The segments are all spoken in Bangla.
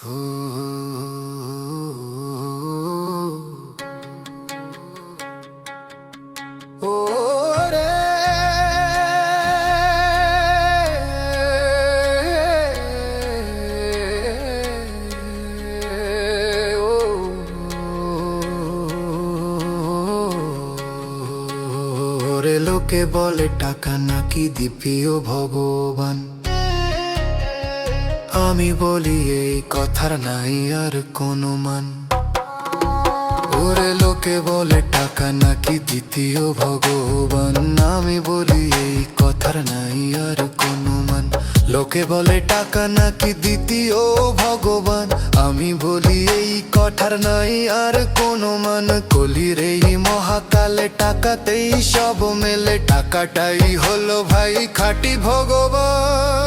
লোকে বলে টাকা নাকি দিপিও ভগবান, আমি বলি এই কথার নাই আর কোনো মান। ওরে লোকে বলে টাকা নাকি দ্বিতীয় ভগবান, আমি বলি এই কথার নাই আর কোনো মান। লোকে বলে টাকা নাকি দ্বিতীয় ভগবান, আমি বলি এই কথার নাই আর কোনো মান। কলির এই মহাকালে টাকাতেই সব মেলে, টাকাটাই হলো ভাই খাঁটি ভগবান।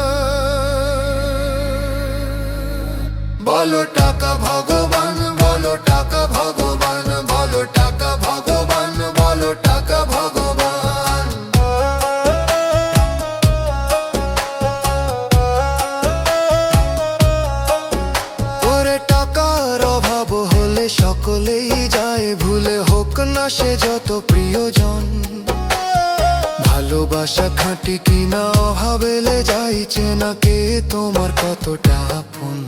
বলো টাকা ভগবান, বলো টাকা ভগবান, বলো টাকা ভগবান, বলো টাকা ভগবান। ওরে টাকার অভাব হলে সকলেই যায় ভুলে, হোক না সে যত প্রিয়জন। ভালোবাসা খাঁটি কিনা অভাবেলে যাইছে না কে তোমার কতটা আপন।